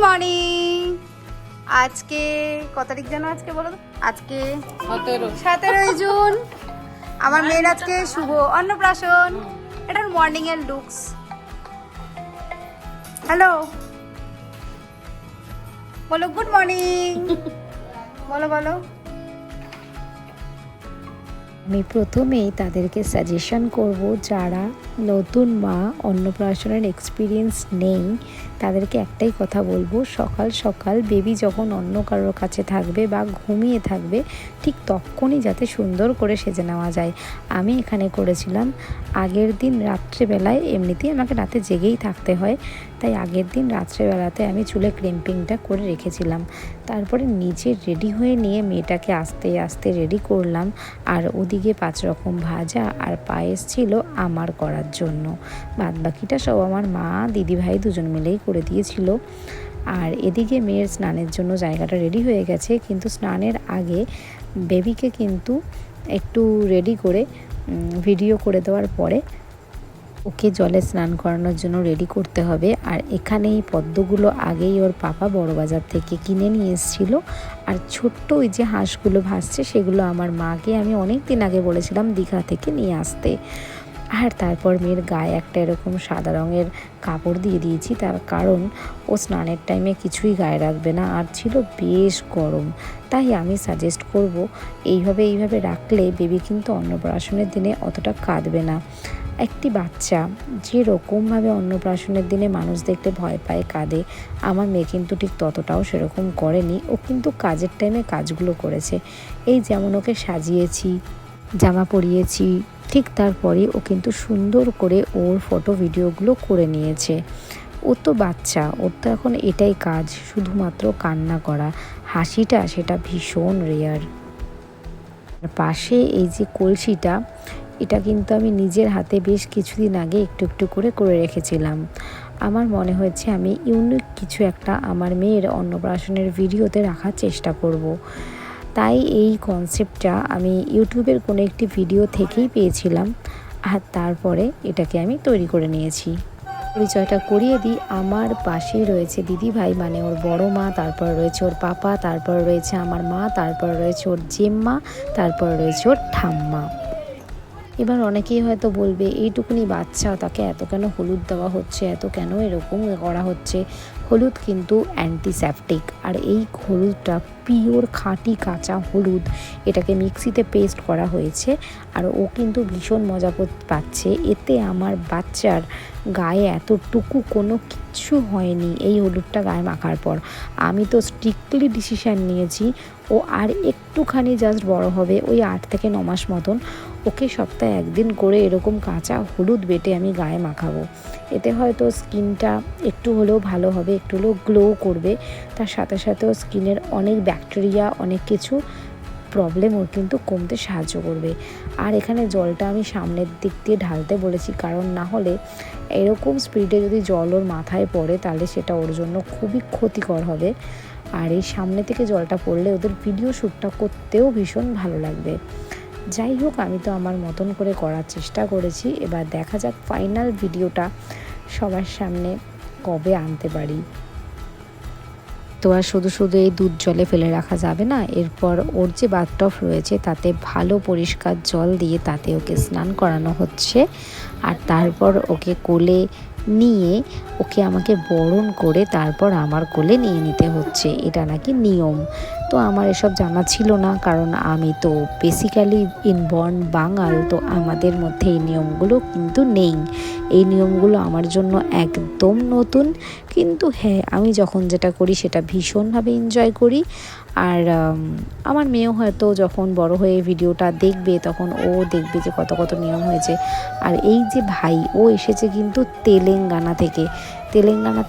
Morning. আজকে কত তারিখ জানো? আজকে বলো তো। আজকে 17 জুন। আমার মেয়ের আজকে শুভ অন্নপ্রাশন। এটার মর্নিং এর লুকস। হ্যালো বলো, গুড মর্নিং বলো বলো। আমি প্রথমেই তাদেরকে সাজেশন করব, যারা নতুন মা, অন্নপ্রাশনের এক্সপিরিয়েন্স নেই, তাদেরকে একটাই কথা বলবো, সকাল সকাল বেবি যখন অন্য কারোর কাছে থাকবে বা ঘুমিয়ে থাকবে, ঠিক তখনই যাতে সুন্দর করে সেজে নেওয়া যায়। আমি এখানে করেছিলাম আগের দিন রাত্রেবেলায়, এমনিতেই আমাকে রাতে জেগেই থাকতে হয়, তাই আগের দিন রাত্রেবেলাতে আমি চুলে ক্রিম্পিংটা করে রেখেছিলাম। তারপরে নিজে রেডি হয়ে নিয়ে মেয়েটাকে আস্তে আস্তে রেডি করলাম। আর ওদিকে 5 রকম ভাজা আর পায়েস ছিল আমার করার জন্য। বাদবাকিটা সব আমার মা, দিদিভাই দুজন মিলেই করে দিয়েছিল। আর এদিকে মেয়ের স্নানের জন্য জায়গাটা রেডি হয়ে গেছে, কিন্তু স্নানের আগে বেবিকে কিন্তু একটু রেডি করে ভিডিও করে দেওয়ার পরে ওকে জলে স্নান করানোর জন্য রেডি করতে হবে। আর এখানে এই পদ্মগুলো আগেই ওর পাপা বড়বাজার থেকে কিনে নিয়ে এসেছিল। আর ছোট্ট ওই যে হাঁসগুলো ভাসছে, সেগুলো আমার মাকে আমি অনেক দিন আগে বলেছিলাম দীঘা থেকে নিয়ে আসতে। আর তারপর মেয়ের গায়ে একটা এরকম সাদা রঙের কাপড় দিয়ে দিয়েছি, তার কারণ ও স্নানের টাইমে কিছুই গায়ে রাখবে না, আর ছিল বেশ গরম। তাই আমি সাজেস্ট করব এইভাবে রাখলে বেবি কিন্তু অন্নপ্রাশনের দিনে অতটা কাঁদবে না। একটি বাচ্চা যেরকমভাবে অন্নপ্রাশনের দিনে মানুষ দেখলে ভয় পায়, কাঁদে, আমার মেয়ে কিন্তু ঠিক ততটাও সেরকম করেনি। ও কিন্তু কাজের টাইমে কাজগুলো করেছে। এই যেমন ওকে সাজিয়েছি, জামা পরিয়েছি, ঠিক তারপরে ও কিন্তু সুন্দর করে ওর ফটো ভিডিওগুলো করে নিয়েছে। ও তো বাচ্চা, ওর তো এখন এটাই কাজ, শুধুমাত্র কান্না করা। হাসিটা সেটা ভীষণ রেয়ার। পাশে এই যে কলসিটা, এটা কিন্তু আমি নিজের হাতে বেশ কিছুদিন আগে একটু একটু করে রেখেছিলাম। আমার মনে হয়েছে আমি ইউনিক কিছু একটা আমার মেয়ের অন্নপ্রাশনের ভিডিওতে রাখার চেষ্টা করব। তাই এই কনসেপ্টটা আমি ইউটিউবের কোনো একটি ভিডিও থেকেই পেয়েছিলাম, আর তারপরে এটাকে আমি তৈরি করে নিয়েছি। পরিচয়টা করিয়ে দিই, আমার পাশেই রয়েছে দিদি ভাই, মানে ওর বড় মা, তারপর রয়েছে ওর পাপা, তারপর রয়েছে আমার মা, তারপর রয়েছে ওর জেম্মা, তারপর রয়েছে ওর ঠাম্মা। এবার অনেকেই হয়তো বলবে, এইটুকুনি বাচ্চা, তাকে এত কেন হলুদ দেওয়া হচ্ছে, এত কেন এরকম করা হচ্ছে? হলুদ কিন্তু অ্যান্টিসেপটিক, আর এই হলুদটা পিওর খাঁটি কাঁচা হলুদ, এটাকে মিক্সিতে পেস্ট করা হয়েছে। আর ও কিন্তু ভীষণ মজা পাচ্ছে এতে। আমার বাচ্চার গায়ে এতটুকু কোনো কিচ্ছু হয়নি এই হলুদটা গায়ে মাখার পর। আমি তো স্ট্রিক্টলি ডিসিশান নিয়েছি, ও আর একটুখানি জাস্ট বড় হবে, ওই 8 থেকে 9 মাস মতন, ওকে সপ্তাহে 1 দিন করে এরকম কাঁচা হলুদ বেটে আমি গায়ে মাখাবো। এতে হয়তো স্কিনটা একটু হলেও ভালো হবে, একটু হলেও গ্লো করবে। তার সাথে সাথেও স্কিনের অনেক ব্যাকটেরিয়া, অনেক কিছু প্রবলেম ওর কিন্তু কমতে সাহায্য করবে। আর এখানে জলটা আমি সামনের দিক দিয়ে ঢালতে বলেছি, কারণ না হলে এরকম স্পিডে যদি জল ওর মাথায় পড়ে, তাহলে সেটা ওর জন্য খুবই ক্ষতিকর হবে। আর এই সামনে থেকে জলটা পড়লে ওদের ভিডিও শ্যুটটা করতেও ভীষণ ভালো লাগবে। যাই হোক, আমি তো আমার মতন করে করার চেষ্টা করেছি। এবার দেখা যাক ফাইনাল ভিডিওটা সবার সামনে কবে আনতে পারি। তো আর শুধু এই দুধ জলে ফেলে রাখা যাবে না। এরপর ওর যে বাথটব রয়েছে, তাতে ভালো পরিষ্কার জল দিয়ে তাতে ওকে স্নান করানো হচ্ছে। আর তারপর ওকে কোলে নিয়ে ওকে আমাকে বরণ করে তারপর আমার কোলে নিয়ে নিতে হচ্ছে, এটা নাকি নিয়ম। তো আমার এসব জানা ছিল না, কারণ আমি তো বেসিক্যালি ইনবর্ন বাঙাল, তো আমাদের মধ্যে এই নিয়মগুলো কিন্তু নেই। এই নিয়মগুলো আমার জন্য একদম নতুন। কিন্তু হ্যাঁ, আমি যখন যেটা করি সেটা ভীষণভাবে এনজয় করি। আর আমার মেয়েও হয়তো যখন বড় হয়ে ভিডিওটা দেখবে, তখন ও দেখবে যে কত কত নিয়ম হয়েছে। আর এই যে ভাই, ও এসেছে কিন্তু তেলেঙ্গানা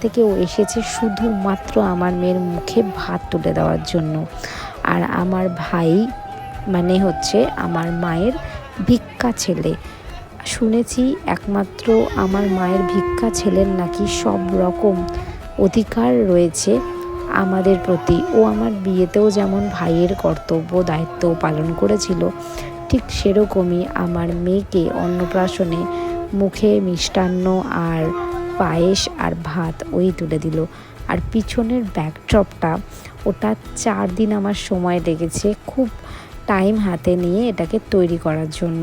থেকে ও এসেছে শুধুমাত্র আমার মেয়ের মুখে ভাত তুলে দেওয়ার জন্য। আর আমার ভাই মানে হচ্ছে আমার মায়ের ভিক্ষা ছেলে। শুনেছি একমাত্র আমার মায়ের ভিক্ষা ছেলের নাকি সব রকম অধিকার রয়েছে আমাদের প্রতি। ও আমার বিয়েতেও যেমন ভাইয়ের কর্তব্য দায়িত্ব পালন করেছিল, ঠিক সেরকমই আমার মেয়েকে অন্নপ্রাশনে মুখে মিষ্টান্ন আর পায়েস আর ভাত ওই তুলে দিল। আর পিছনের ব্যাকড্রপটা ওটা 4 দিন আমার সময় লেগেছে খুব টাইম হাতে নিয়ে এটাকে তৈরি করার জন্য।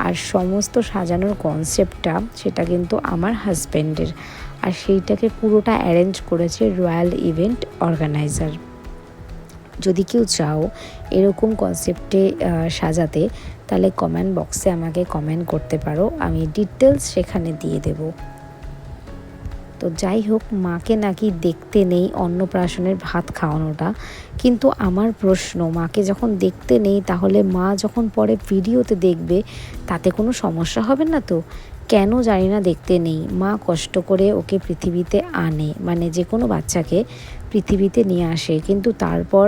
আর সমস্ত সাজানোর কনসেপ্টটা সেটা কিন্তু আমার হাজব্যান্ডের, আর সেইটাকে পুরোটা অ্যারেঞ্জ করেছে রয়্যাল ইভেন্ট অর্গানাইজার। যদি কেউ চাও এরকম কনসেপ্টে সাজাতে, তাহলে কমেন্ট বক্সে আমাকে কমেন্ট করতে পারো, আমি ডিটেলস সেখানে দিয়ে দেব। তো যাই হোক, মাকে নাকি দেখতে নেই অন্নপ্রাশনের ভাত খাওয়ানোটা, কিন্তু আমার প্রশ্ন, মাকে যখন দেখতে নেই তাহলে মা যখন পরে ভিডিওতে দেখবে তাতে কোনো সমস্যা হবে না তো? কেন জানি না দেখতে নেই। মা কষ্ট করে ওকে পৃথিবীতে আনে, মানে যে কোনো বাচ্চাকে পৃথিবীতে নিয়ে আসে, কিন্তু তারপর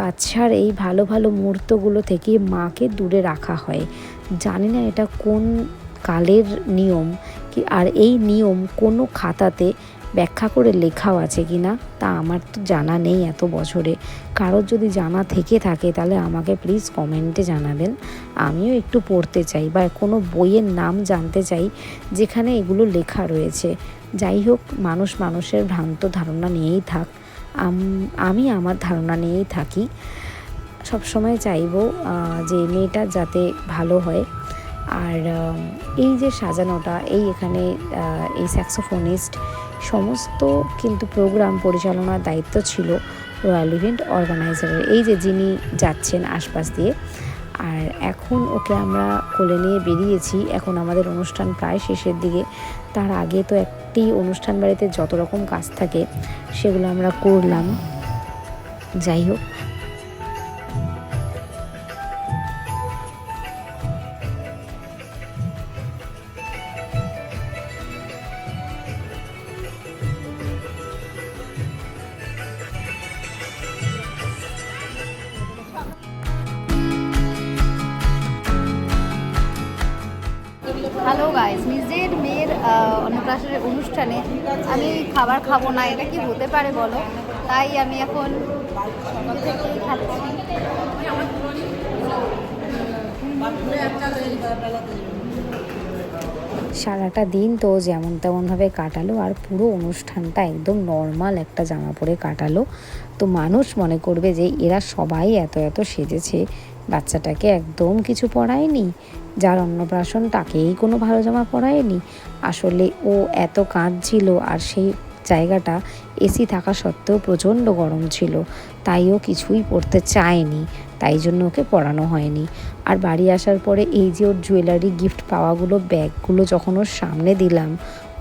বাচ্চার এই ভালো ভালো মুহূর্তগুলো থেকে মাকে দূরে রাখা হয়। জানি না এটা কোন কালের নিয়ম, কি আর এই নিয়ম কোনো খাতাতে ব্যাখ্যা করে লেখাও আছে কি না তা আমার তো জানা নেই এত বছরে। কারোর যদি জানা থেকে থাকে তাহলে আমাকে প্লিজ কমেন্টে জানাবেন, আমিও একটু পড়তে চাই বা কোনো বইয়ের নাম জানতে চাই যেখানে এগুলো লেখা রয়েছে। যাই হোক, মানুষ মানুষের ভ্রান্ত ধারণা নিয়েই থাক, আমি আমার ধারণা নিয়েই থাকি। সবসময় চাইবো যে মেয়েটা যাতে ভালো হয়। আর এই যে সাজানোটা, এই এখানে এই স্যাক্সোফোনিস্ট সমস্ত কিন্তু প্রোগ্রাম পরিচালনার দায়িত্ব ছিল রয়্যাল ইভেন্ট অর্গানাইজারের, এই যে যিনি যাচ্ছেন আশপাশ দিয়ে। আর এখন ওকে আমরা কোলে নিয়ে বেরিয়েছি, এখন আমাদের অনুষ্ঠান প্রায় শেষের দিকে। তার আগে তো একটি অনুষ্ঠান বাড়িতে যত রকম কাজ থাকে সেগুলো আমরা করলাম। যাই হোক, হ্যালো গাইস, নিজের মেয়ের অন্নপ্রাশনের অনুষ্ঠানে আমি খাবার খাবো না, এটা কি হতে পারে বলো? তাই আমি এখন সকাল থেকেই খাচ্ছি। সারাটা দিন তো যেমন তেমনভাবে কাটালো, আর পুরো অনুষ্ঠানটা একদম নর্মাল একটা জামা পরে কাটালো। তো মানুষ মনে করবে যে এরা সবাই এত এত সেজেছে, বাচ্চাটাকে একদম কিছু পরায়নি, যার অন্নপ্রাশন তাকেই কোনো ভালো জামা পরায়নি। আসলে ও এত কাঁদছিল, আর সেই জায়গাটা এসি থাকা সত্ত্বেও প্রচণ্ড গরম ছিল, তাই ও কিছুই পরতে চায়নি, তাই জন্য ওকে পরানো হয়নি। আর বাড়ি আসার পরে এই যে ওর জুয়েলারি গিফট পাওয়াগুলো, ব্যাগগুলো যখন ওর সামনে দিলাম,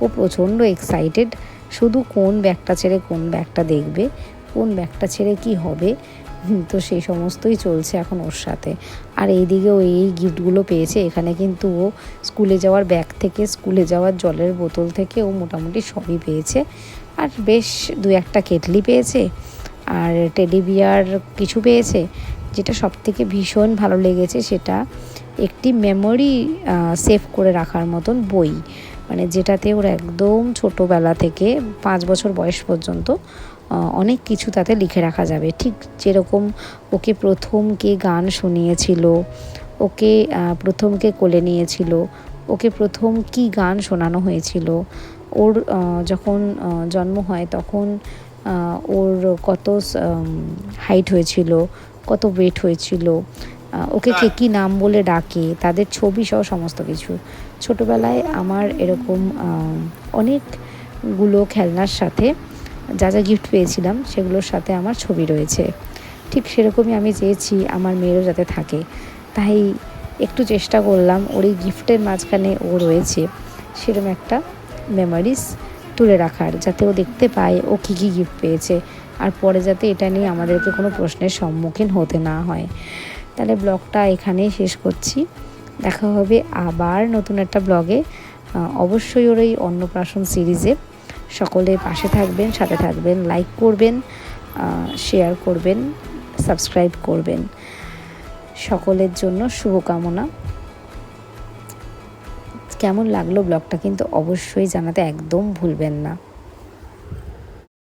ও প্রচণ্ড এক্সাইটেড, শুধু কোন ব্যাগটা ছেড়ে কোন ব্যাগটা দেখবে, কোন ব্যাগটা ছেড়ে কি হবে। তো সেই সমস্তই চলছে এখন ওর সাথে। আর এইদিকে ও এই গিফটগুলো পেয়েছে, এখানে কিন্তু ও স্কুলে যাওয়ার ব্যাগ থেকে স্কুলে যাওয়ার জলের বোতল থেকে ও মোটামুটি সবই পেয়েছে। আর বেশ 2-1টা কেটলি পেয়েছে, আর টেডি বিয়ার কিছু পেয়েছে। যেটা সবথেকে ভীষণ ভালো লেগেছে সেটা একটি মেমোরি সেভ করে রাখার মতন বই, মানে যেটাতে ওর একদম ছোটোবেলা থেকে 5 বছর বয়স পর্যন্ত অনেক কিছু তাতে লিখে রাখা যাবে। ঠিক যেরকম ওকে প্রথম কে গান শুনিয়েছিল, ওকে প্রথম কে কোলে নিয়েছিল, ওকে প্রথম কি গান শোনানো হয়েছিল, ওর যখন জন্ম হয় তখন ওর কত হাইট হয়েছিল, কত ওয়েট হয়েছিল, ওকে কে কী নাম বলে ডাকে, তাদের ছবি সহ সমস্ত কিছু। ছোটোবেলায় আমার এরকম অনেকগুলো খেলনার সাথে যা যা গিফট পেয়েছিলাম সেগুলোর সাথে আমার ছবি রয়েছে। ঠিক সেরকমই আমি চেয়েছি আমার মেয়েরও যাতে থাকে, তাই একটু চেষ্টা করলাম ওর এই গিফটের মাঝখানে ও রয়েছে সেরকম একটা মেমোরিজ তুলে রাখার, যাতে ও দেখতে পায় ও কী কী গিফট পেয়েছে, আর পরে যাতে এটা নিয়ে আমাদেরকে কোনো প্রশ্নের সম্মুখীন হতে না হয়। তাহলে ব্লগটা এখানেই শেষ করছি, দেখা হবে আবার নতুন একটা ব্লগে। অবশ্যই ওর এই অন্নপ্রাশন সিরিজে সকলে পাশে থাকবেন, সাথে থাকবেন, লাইক করবেন, শেয়ার করবেন, সাবস্ক্রাইব করবেন। সকলের জন্য শুভকামনা। কেমন লাগলো ব্লগটা কিন্তু অবশ্যই জানাতে একদম ভুলবেন না।